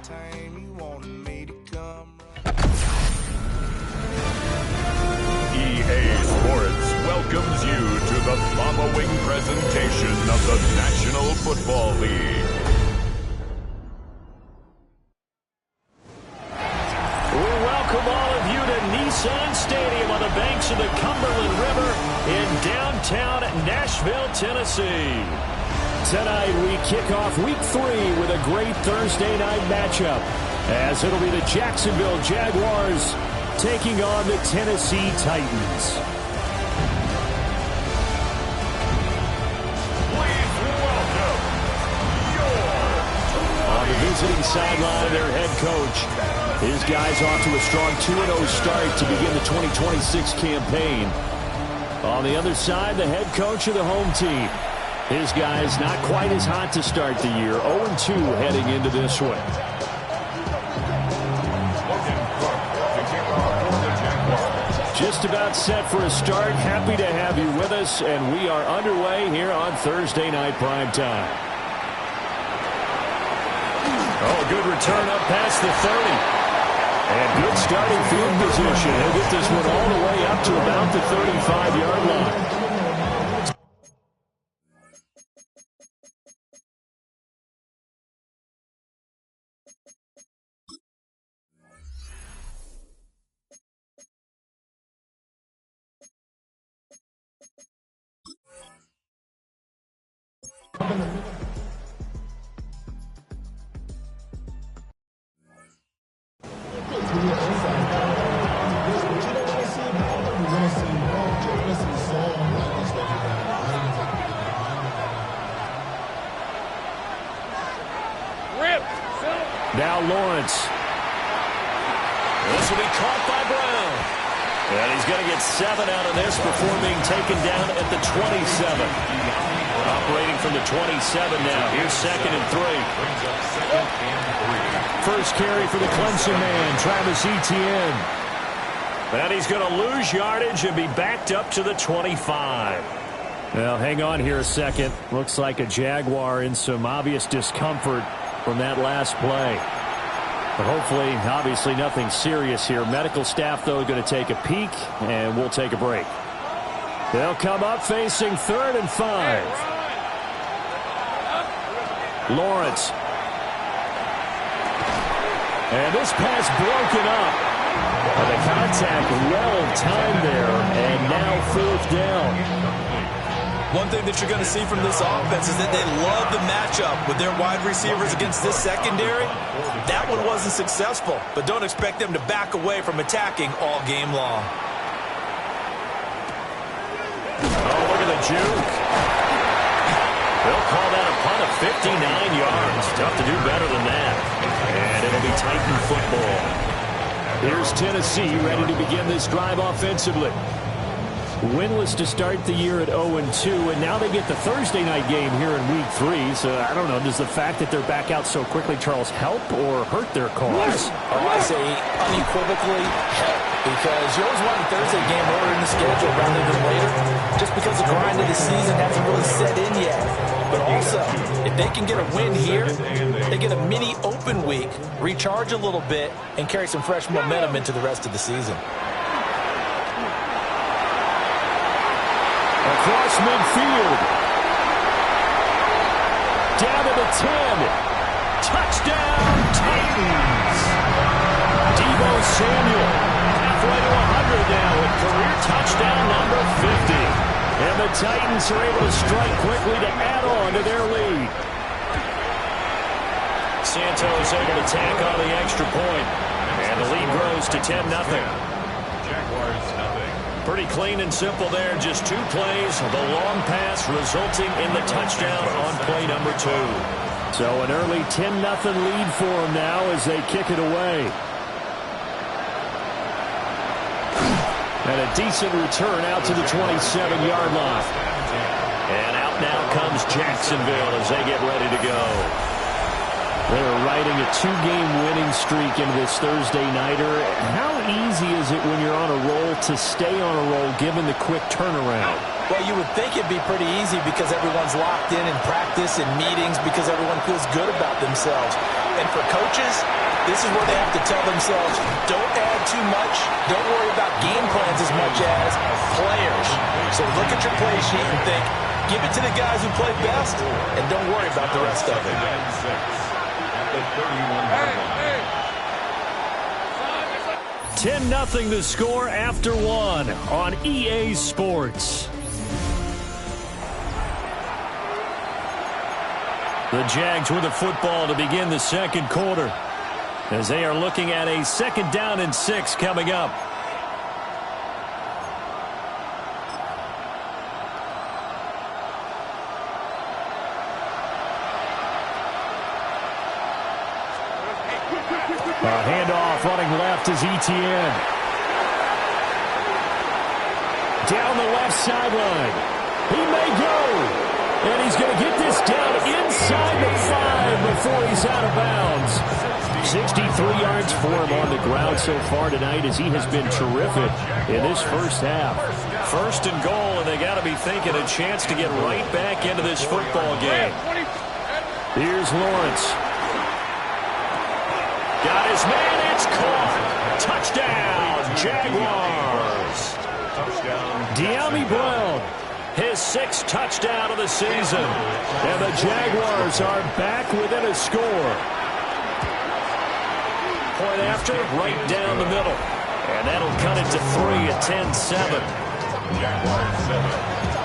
EA Sports welcomes you to the following presentation of the National Football League. We welcome all of you to Nissan Stadium on the banks of the Cumberland River in downtown Nashville, Tennessee. Tonight we kick off Week 3 with a great Thursday night matchup, as it'll be the Jacksonville Jaguars taking on the Tennessee Titans. Please welcome On the visiting sideline, their head coach. His guys off to a strong 2-0 start to begin the 2026 campaign. On the other side, the head coach of the home team. His guys not quite as hot to start the year. 0-2 heading into this one. Just about set for a start. Happy to have you with us, and we are underway here on Thursday Night Primetime. Oh, good return up past the 30. And good starting field position. He'll get this one all the way up to about the 35-yard line. Now Lawrence. This will be caught by Brown. And he's going to get 7 out of this before being taken down at the 27. Operating from the 27 now. Here's 2nd and 3. First carry for the Clemson man, Travis Etienne. And he's going to lose yardage and be backed up to the 25. Well, hang on here a second. Looks like a Jaguar in some obvious discomfort from that last play. But hopefully, obviously, nothing serious here. Medical staff, though, going to take a peek, and we'll take a break. They'll come up facing 3rd and 5. Lawrence. And this pass broken up. And the contact well-timed there, and now 4th down. One thing that you're going to see from this offense is that they love the matchup with their wide receivers against this secondary. That one wasn't successful, but don't expect them to back away from attacking all game long. Oh, look at the juke. They'll call that a punt of 59 yards. Tough to do better than that. And it'll be Titan football. Here's Tennessee ready to begin this drive offensively. Winless to start the year at 0-2, and now they get the Thursday night game here in Week 3. So, I don't know, does the fact that they're back out so quickly, Charles, help or hurt their cause? Oh, I say unequivocally help, because you always want a Thursday game earlier in the schedule rather than later, just because the grind of the season hasn't really set in yet. But also, if they can get a win here, they get a mini open week, recharge a little bit, and carry some fresh momentum into the rest of the season. Across midfield. Down to the 10. Touchdown, Titans. Deebo Samuel halfway to 100 now with career touchdown number 50. And the Titans are able to strike quickly to add on to their lead. Santos able to tack on the extra point. And the lead grows to 10-0. Jaguars nothing. Pretty clean and simple there. Just 2 plays. The long pass resulting in the touchdown on play number 2. So an early 10-0 lead for them now as they kick it away. And a decent return out to the 27-yard line. And out now comes Jacksonville as they get ready to go. They're riding a 2-game winning streak into this Thursday nighter. How easy is it when you're on a roll to stay on a roll given the quick turnaround? Well, you would think it'd be pretty easy because everyone's locked in practice and meetings because everyone feels good about themselves. And for coaches, this is where they have to tell themselves, don't add too much, don't worry about game plans as much as players. So look at your play sheet and think, give it to the guys who play best, and don't worry about the rest of it. 10-0 the score after 1 on EA Sports. The Jags with the football to begin the second quarter as they are looking at a 2nd down and 6 coming up. A handoff running left is Etienne. Down the left sideline. He may go. And he's going to get this down inside the 5 before he's out of bounds. 63 yards for him on the ground so far tonight as he has been terrific in this first half. 1st and goal, and they got to be thinking a chance to get right back into this football game. Here's Lawrence. Got his man, it's caught. Touchdown, Jaguars. Dyami Brown, his 6th touchdown of the season. And the Jaguars are back within a score. Point after, right down the middle. And that'll cut it to 3 at 10-7.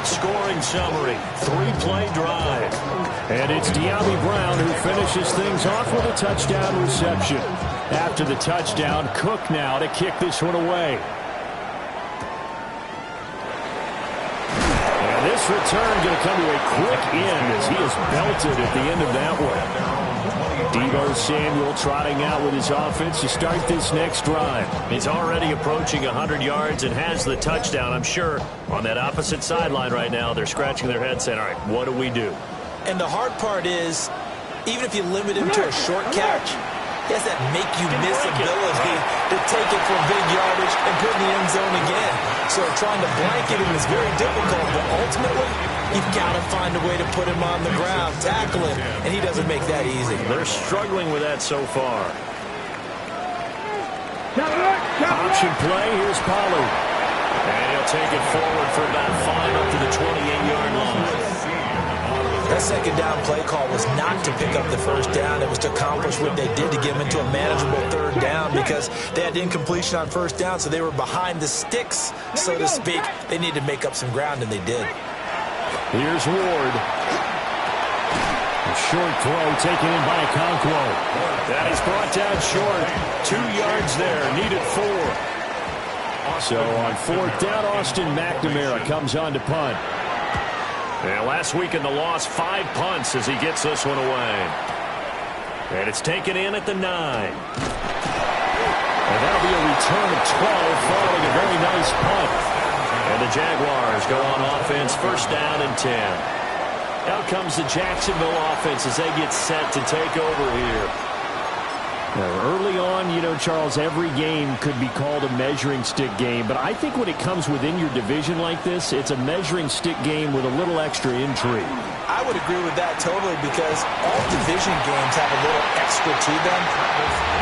Scoring summary, 3-play drive. And it's Dyami Brown who finishes things off with a touchdown reception. After the touchdown, Cook now to kick this one away. And this return going to come to a quick end as he is belted at the end of that one. Deebo Samuel trotting out with his offense to start this next drive. He's already approaching 100 yards and has the touchdown. I'm sure on that opposite sideline right now, they're scratching their heads saying, all right, what do we do? And the hard part is, even if you limit him to a short catch, he has that make-you-miss ability to take it for big yardage and put in the end zone again. So trying to blanket him is very difficult, but ultimately, you've got to find a way to put him on the ground, tackle him, and he doesn't make that easy. They're struggling with that so far. Option play, here's Pollard. And he'll take it forward for about 5 up to the 28-yard line. That 2nd down play call was not to pick up the 1st down. It was to accomplish what they did to get them into a manageable 3rd down because they had incompletion on 1st down, so they were behind the sticks, so to speak. They needed to make up some ground, and they did. Here's Ward. A short throw taken in by Okonkwo. That is brought down short. 2 yards there, needed 4. So on 4th down, Austin McNamara comes on to punt. And last week in the loss, 5 punts as he gets this one away. And it's taken in at the 9. And that'll be a return of 12 following a very nice punt. And the Jaguars go on offense, 1st down and 10. Out comes the Jacksonville offense as they get set to take over here. Now, early on, you know, Charles, every game could be called a measuring stick game. But I think when it comes within your division like this, it's a measuring stick game with a little extra intrigue. I would agree with that totally because all division games have a little extra to them.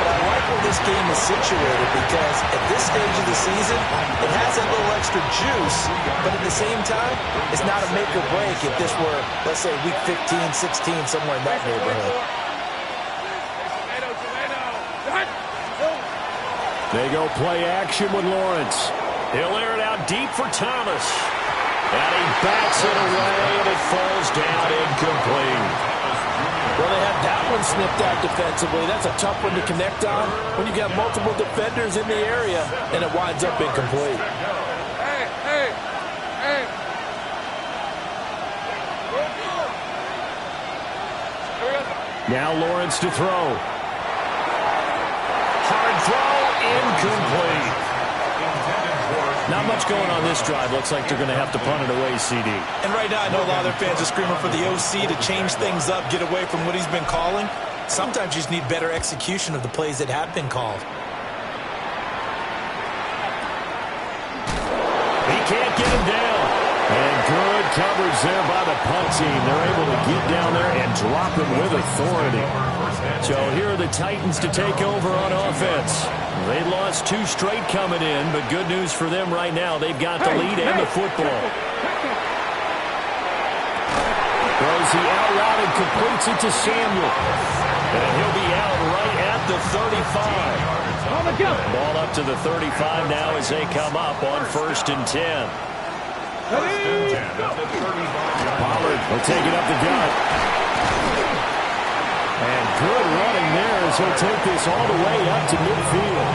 But I like where this game is situated because at this stage of the season, it has that little extra juice. But at the same time, it's not a make or break if this were, let's say, week 15, 16, somewhere in that neighborhood. They go play action with Lawrence. He'll air it out deep for Thomas. And he bats it away, and it falls down incomplete. Well, they had that one snipped out defensively. That's a tough one to connect on when you've got multiple defenders in the area, and it winds up incomplete. Now Lawrence to throw. Hard throw, incomplete. Not much going on this drive. Looks like they're going to have to punt it away, CD. And right now, I know a lot of their fans are screaming for the OC to change things up, get away from what he's been calling. Sometimes you just need better execution of the plays that have been called. He can't get him down. And good coverage there by the punt team. They're able to get down there and drop him with authority. So here are the Titans to take over on offense. They lost 2 straight coming in, but good news for them right now. They've got the lead and the football. Throws the out route and completes it to Samuel. And he'll be out right at the 35. Ball up to the 35 now as they come up on 1st and 10. Pollard will take it up the gut. And good running there as he'll take this all the way up to midfield.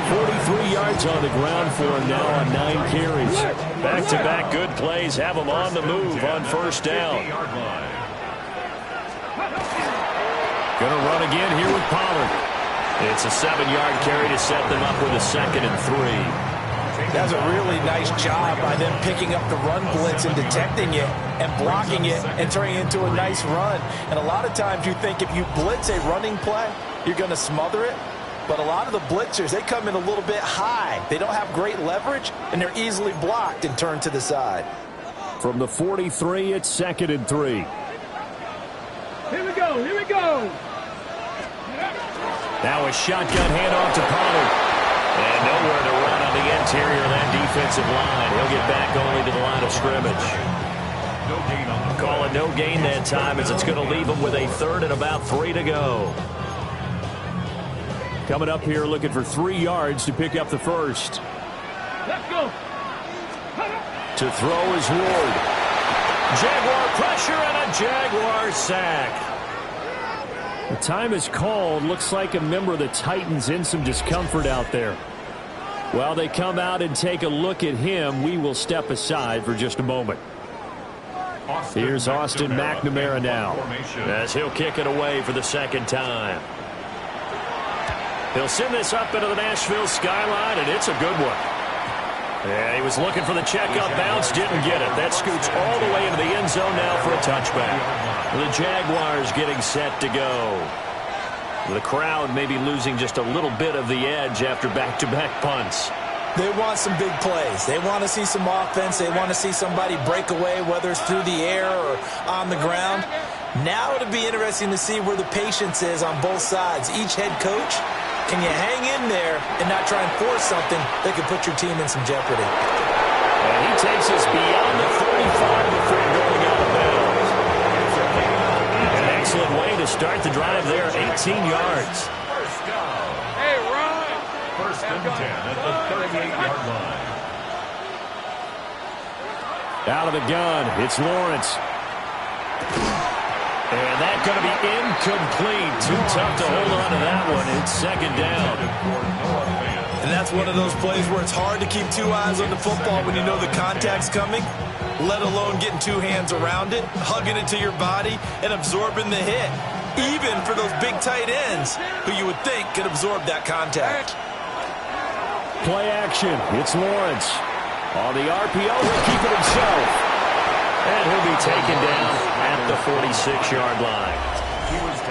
43 yards on the ground for him now on 9 carries. Back-to-back good plays have him on the move on 1st down. Gonna run again here with Pollard. It's a 7-yard carry to set them up with a 2nd and 3. That's a really nice job by them picking up the run blitz and detecting it and blocking it and turning it into a nice run. And a lot of times you think if you blitz a running play, you're going to smother it. But a lot of the blitzers, they come in a little bit high. They don't have great leverage, and they're easily blocked and turned to the side. From the 43, it's 2nd and 3. Here we go, here we go. Now a shotgun handoff to Pollard. And nowhere to run on the interior of that defensive line. He'll get back only to the line of scrimmage. Call it no gain that time as it's going to leave him with a 3rd and about 3 to go. Coming up here looking for 3 yards to pick up the 1st. Let's go. To throw is Ward. Jaguar pressure and a Jaguar sack. The time is called. Looks like a member of the Titans in some discomfort out there. While they come out and take a look at him, we will step aside for just a moment. Here's Austin McNamara now as he'll kick it away for the 2nd time. He'll send this up into the Nashville skyline, and it's a good one. Yeah, he was looking for the check-up bounce, didn't get it. That scoots all the way into the end zone now for a touchback. The Jaguars getting set to go. The crowd maybe losing just a little bit of the edge after back-to-back punts. They want some big plays. They want to see some offense. They want to see somebody break away, whether it's through the air or on the ground. Now it'll be interesting to see where the patience is on both sides. Each head coach, can you hang in there and not try and force something that could put your team in some jeopardy? And he takes us beyond the 35 before going out of bounds. An excellent way to start the drive there, 18 yards. Hey, Ron. 1st and 10 at the 38-yard line. Out of the gun, it's Lawrence. And that's going to be incomplete. Too tough to hold on to that one. It's 2nd down. And that's one of those plays where it's hard to keep 2 eyes on the football when you know the contact's coming, let alone getting 2 hands around it, hugging it to your body, and absorbing the hit, even for those big tight ends who you would think could absorb that contact. Play action. It's Lawrence. On the RPO, he'll keep it himself. And he'll be taken down at the 46-yard line.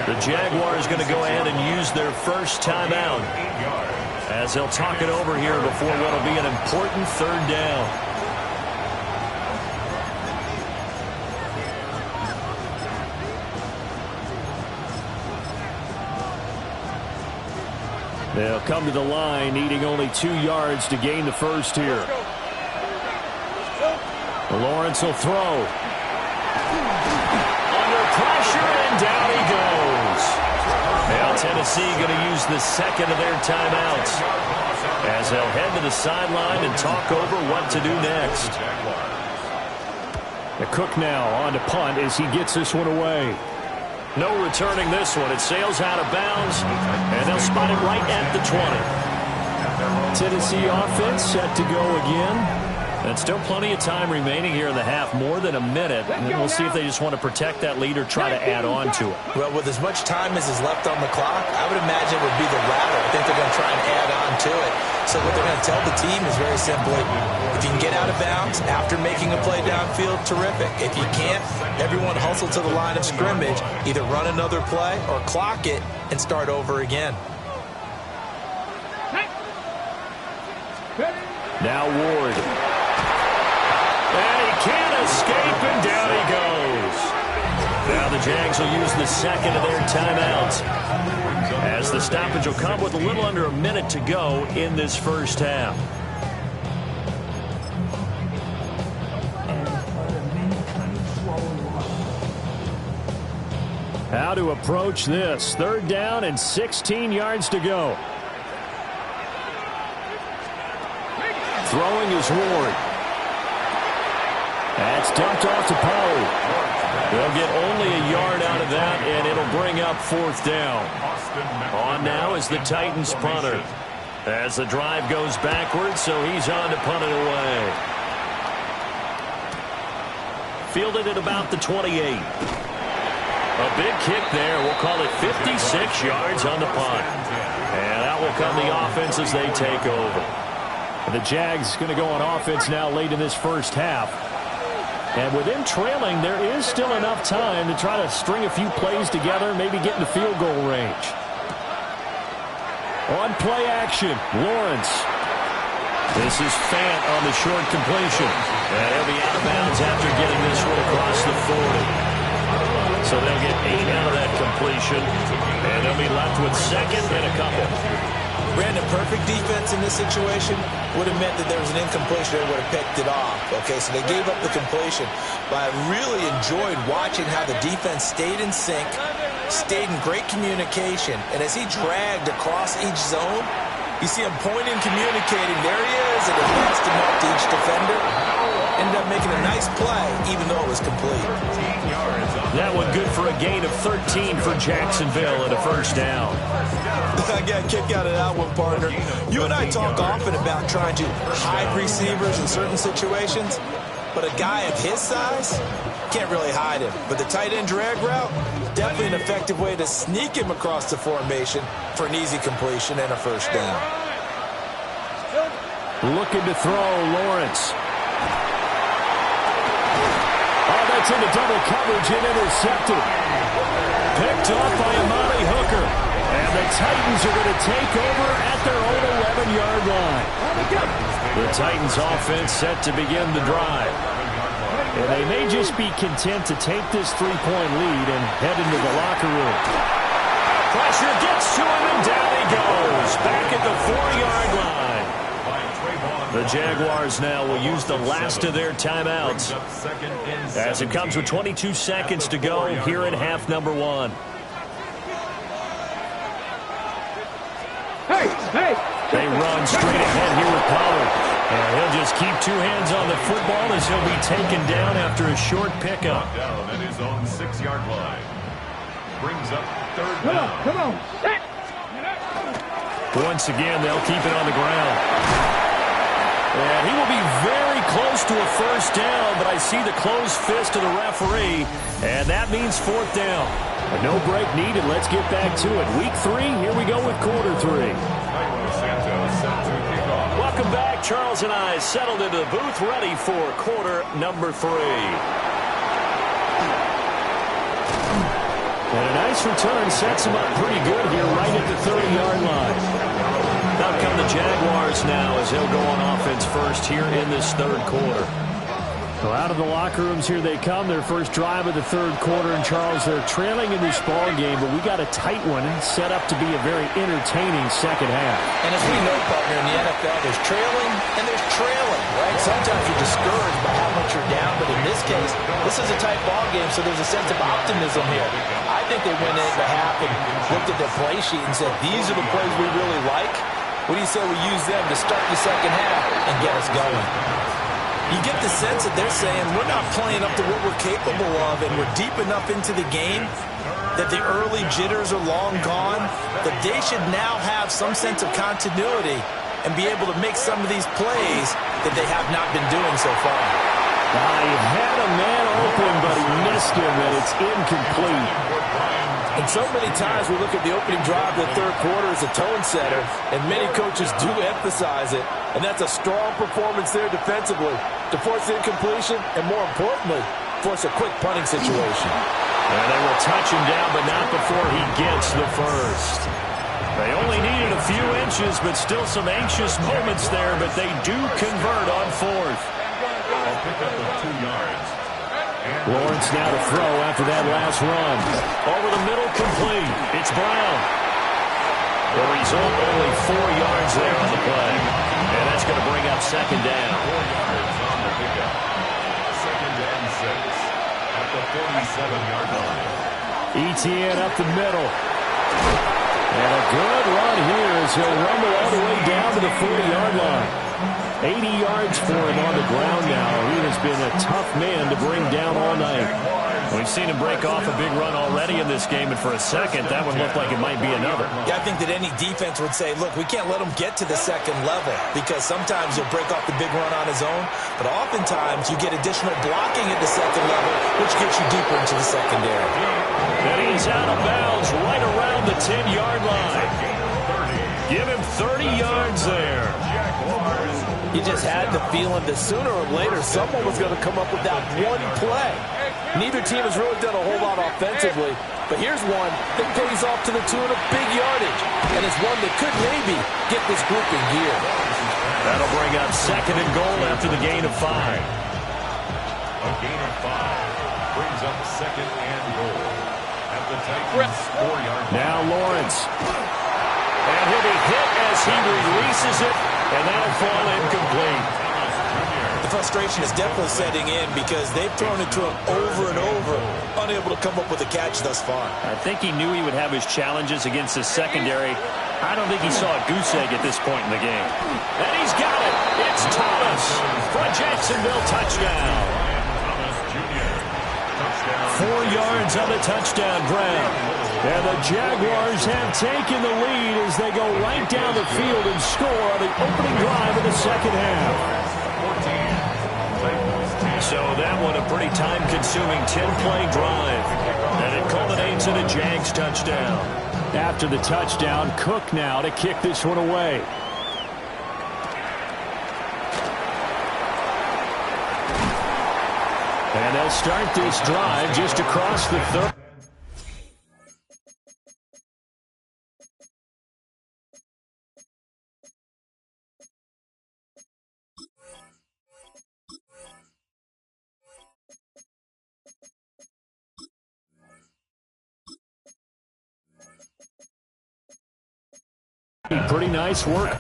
The Jaguars going to go ahead and use their first timeout as they'll talk it over here before what will be an important 3rd down. They'll come to the line, needing only 2 yards to gain the 1st here. Lawrence will throw. Under pressure, and down he goes. Now Tennessee going to use the 2nd of their timeouts as they'll head to the sideline and talk over what to do next. The Cook now on to punt as he gets this one away. No returning this one. It sails out of bounds, and they'll spot it right at the 20. Tennessee offense set to go again. And still plenty of time remaining here in the half, more than a minute. And we'll see if they just want to protect that lead or try to add on to it. Well, with as much time as is left on the clock, I would imagine it would be the latter. I think they're going to try and add on to it. So what they're going to tell the team is very simply, if you can get out of bounds after making a play downfield, terrific. If you can't, everyone hustle to the line of scrimmage, either run another play or clock it and start over again. Now Ward. And he can't escape, and down he goes. Now the Jags will use the second of their timeouts, as the stoppage will come with a little under a minute to go in this first half. How to approach this. 3rd down and 16 yards to go. Throwing is Ward. That's dumped off to Poe. They'll get only a yard out of that, and it'll bring up 4th down. On now is the Titans punter, as the drive goes backwards, so he's on to punt it away. Fielded at about the 28. A big kick there. We'll call it 56 yards on the punt. And out will come the offense as they take over. The Jags going to go on offense now late in this first half. And with them trailing, there is still enough time to try to string a few plays together, maybe get into field goal range. On play action, Lawrence. This is Fant on the short completion. And he'll be out of bounds after getting this one across the 40. So they'll get 8 out of that completion. And they'll be left with 2nd and a couple. Brandon, perfect defense in this situation would have meant that there was an incompletion. They would have picked it off. Okay, so they gave up the completion. But I really enjoyed watching how the defense stayed in sync, stayed in great communication. And as he dragged across each zone, you see him pointing, communicating. There he is, and it passed him up to each defender. Ended up making a nice play, even though it was complete. That one good for a gain of 13 for Jacksonville and a 1st down. I got a kick out of that one, partner. You and I talk often about trying to hide receivers in certain situations, but a guy of his size can't really hide him. But the tight end drag route, definitely an effective way to sneak him across the formation for an easy completion and a 1st down. Looking to throw, Lawrence. Oh, that's into double coverage and intercepted. Picked off by Amani Hooker. And the Titans are going to take over at their own 11-yard line. The Titans offense set to begin the drive. And they may just be content to take this 3-point lead and head into the locker room. Pressure gets to him, and down he goes. Back at the 4-yard line. The Jaguars now will use the last of their timeouts, as it comes with 22 seconds to go here in half number 1. They run straight ahead here with Pollard. And he'll just keep 2 hands on the football as he'll be taken down after a short pickup. Down at his own 6-yard line. Brings up 3rd down. Come on. Once again, they'll keep it on the ground. And he will be very close to a 1st down, but I see the closed fist of the referee, and that means 4th down. A no break needed. Let's get back to it. Week 3, here we go with quarter 3. Welcome back. Charles and I settled into the booth, ready for quarter number 3. And a nice return sets him up pretty good here right at the 30-yard line. Out come the Jaguars now as they'll go on offense first here in this 3rd quarter. So out of the locker rooms here they come, their first drive of the 3rd quarter. And Charles, they're trailing in this ball game, but we got a tight one set up to be a very entertaining second half. And as we know, partner, in the NFL, there's trailing and there's trailing, right? Sometimes you're discouraged by how much you're down, but in this case, this is a tight ball game, so there's a sense of optimism here. I think they went into half and looked at their play sheet and said, these are the plays we really like. What do you say we use them to start the second half and get us going? You get the sense that they're saying we're not playing up to what we're capable of, and we're deep enough into the game that the early jitters are long gone, that they should now have some sense of continuity and be able to make some of these plays that they have not been doing so far. He had a man open, but he missed him, and it's incomplete. And so many times we look at the opening drive of the third quarter as a tone setter, and many coaches do emphasize it. And that's a strong performance there defensively to force incompletion and, more importantly, force a quick punting situation. And they will touch him down, but not before he gets the first. They only needed a few inches, but still some anxious moments there, but they do convert on fourth. I'll pick up the 2 yards. Lawrence now to throw after that last run. Over the middle, complete. It's Brown. The result, only 4 yards there on the play. And that's going to bring up second down. 4 yards on the pickup. Second and 6 at the 47-yard line. Etienne up the middle. And a good run here as he'll rumble all the way down to the 40-yard line. 80 yards for him on the ground now. He has been a tough man to bring down all night. We've seen him break off a big run already in this game, and for a second, that one looked like it might be another. Yeah, I think that any defense would say, look, we can't let him get to the second level, because sometimes he'll break off the big run on his own, but oftentimes you get additional blocking at the second level, which gets you deeper into the secondary. And he's out of bounds right around the 10-yard line. Give him 30 yards there. He just had the feeling that sooner or later someone was going to come up with that one play. Neither team has really done a whole lot offensively, but here's one that pays off to the tune of big yardage, and it's one that could maybe get this group in gear. That'll bring up second and goal after the gain of 5. A gain of 5 brings up second and goal at the Titans' 4-yard line. Now Lawrence. And he'll be hit as he releases it, and that'll fall incomplete. The frustration is definitely setting in because they've thrown it to him over and over, unable to come up with a catch thus far. I think he knew he would have his challenges against his secondary. I don't think he saw a goose egg at this point in the game. And he's got it. It's Thomas for a Jacksonville touchdown. Thomas Jr. Touchdown. 4 yards on the touchdown, Brown. And the Jaguars have taken the lead as they go right down the field and score on the opening drive of the second half. So that one a pretty time-consuming 10-play drive. And it culminates in a Jags touchdown. After the touchdown, Cook now to kick this one away. And they'll start this drive just across the 30. Pretty nice work.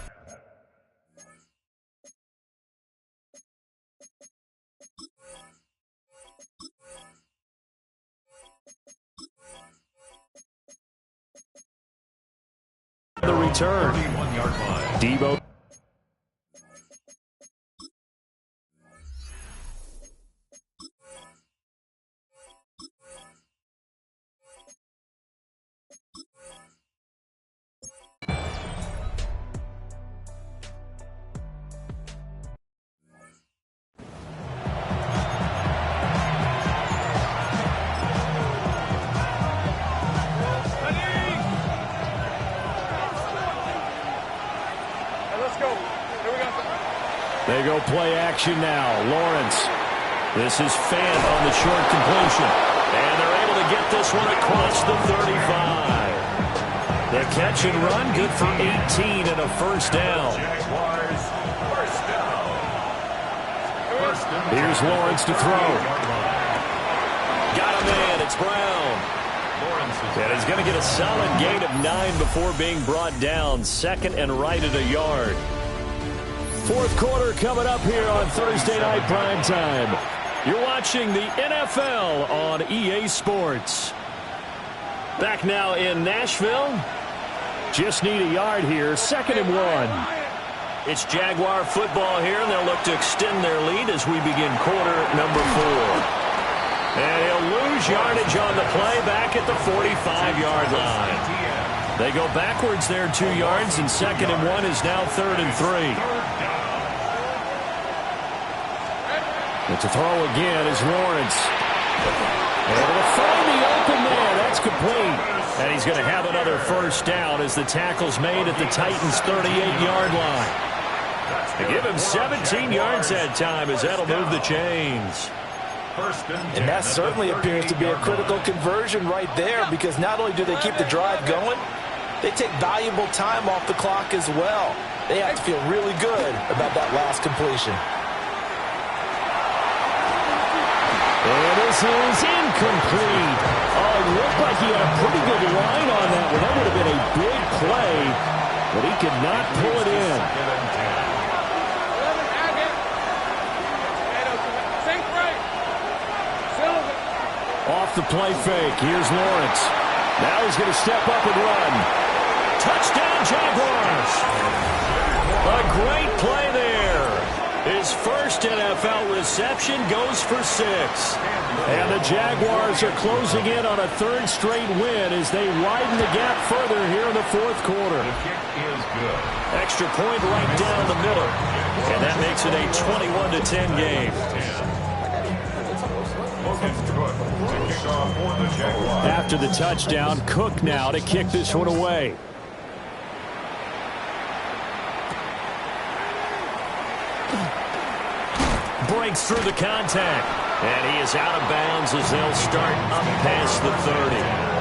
The return. 31-yard line. Debo. They go play action now. Lawrence. This is Fant on the short completion. And they're able to get this one across the 35. The catch and run, good for 18 and a first down. Jaguars, first down. Here's Lawrence to throw. Got a man. It's Brown. And he's going to get a solid gain of 9 before being brought down. Second and right at a yard. Fourth quarter coming up here on Thursday Night Primetime. You're watching the NFL on EA Sports. Back now in Nashville. Just need a yard here. Second and 1. It's Jaguar football here, and they'll look to extend their lead as we begin quarter number 4. And he'll lose yardage on the play back at the 45-yard line. They go backwards there 2 yards, and 2nd and 1 is now 3rd and 3. And to throw again is Lawrence. Able to find the open man. That's complete. And he's going to have another first down as the tackle's made at the Titans' 38-yard line. They give him 17 yards that time as that'll move the chains. And that certainly appears to be a critical conversion right there, because not only do they keep the drive going, they take valuable time off the clock as well. They have to feel really good about that last completion. And this is incomplete. Oh, it looked like he had a pretty good line on that one. That would have been a big play, but he could not pull it in. Off the play fake. Here's Lawrence. Now he's going to step up and run. Touchdown, Jaguars. A great play there. His first NFL reception goes for 6. And the Jaguars are closing in on a 3rd straight win as they widen the gap further here in the 4th quarter. Extra point right down the middle. And that makes it a 21-10 game. After the touchdown, Cook now to kick this one away. Breaks through the contact. And he is out of bounds as they'll start up past the 30.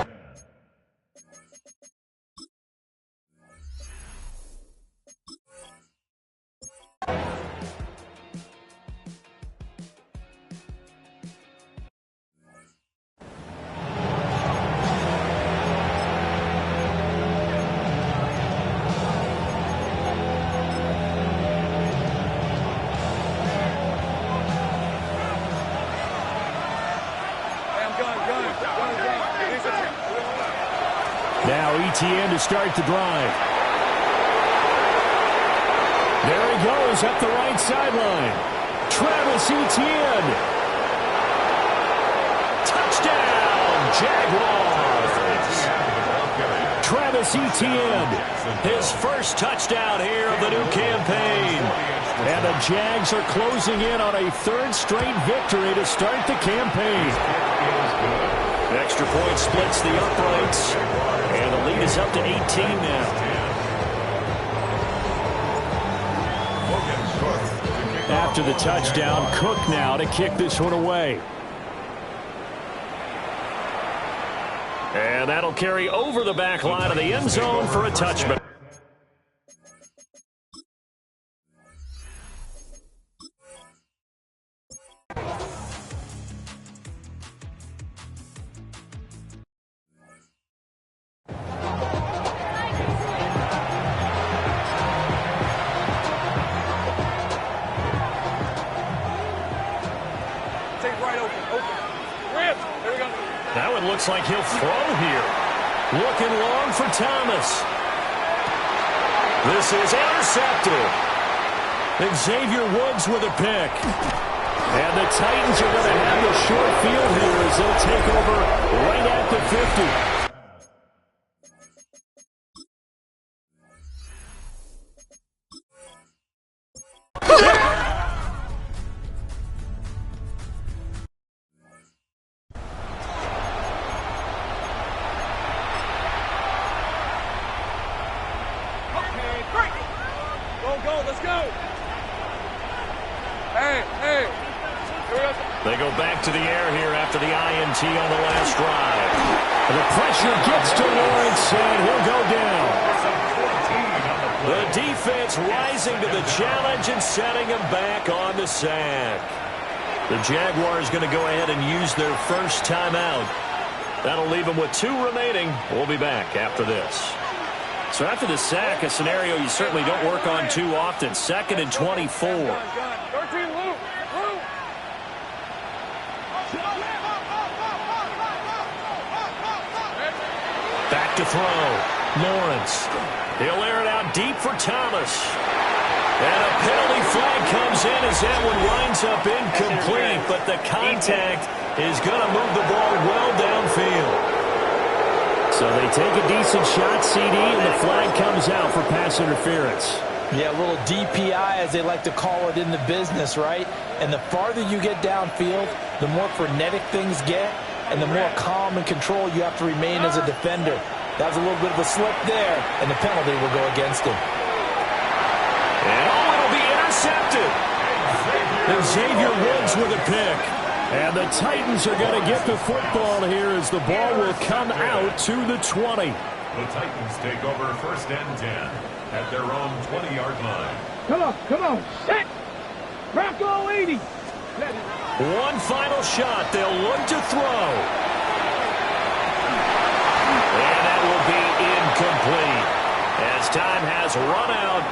Now Etienne to start the drive. There he goes up the right sideline. Travis Etienne. Touchdown, Jaguars. Travis Etienne, his first touchdown here of the new campaign. And the Jags are closing in on a 3rd straight victory to start the campaign. Extra point splits the uprights. And the lead is up to 18 now. After the touchdown, Cook now to kick this one away. And that'll carry over the back line of the end zone for a touchback. That one looks like he'll throw here. Looking long for Thomas. This is intercepted. Xavier Woods with a pick. And the Titans are going to have the short field here as they'll take over right at the 50. They go back to the air here after the INT on the last drive. The pressure gets to Lawrence, and he'll go down. The defense rising to the challenge and setting him back on the sack. The Jaguars going to go ahead and use their first timeout. That'll leave them with 2 remaining. We'll be back after this. So after the sack, a scenario you certainly don't work on too often. 2nd and 24. Back to throw. Lawrence. He'll air it out deep for Thomas. And a penalty flag comes in as that one winds up incomplete. But the contact is going to move the ball well downfield. So they take a decent shot, CD, and the flag comes out for pass interference. Yeah, a little DPI, as they like to call it in the business, right? And the farther you get downfield, the more frenetic things get, and the more calm and control you have to remain as a defender. That was a little bit of a slip there, and the penalty will go against him. And it'll be intercepted. And Xavier Woods with a pick. And the Titans are going to get the football here as the ball will come out to the 20. The Titans take over 1st and 10 at their own 20-yard line. Come on, set. Bronco 80. One final shot. They'll look to throw. And that will be incomplete as time has run out.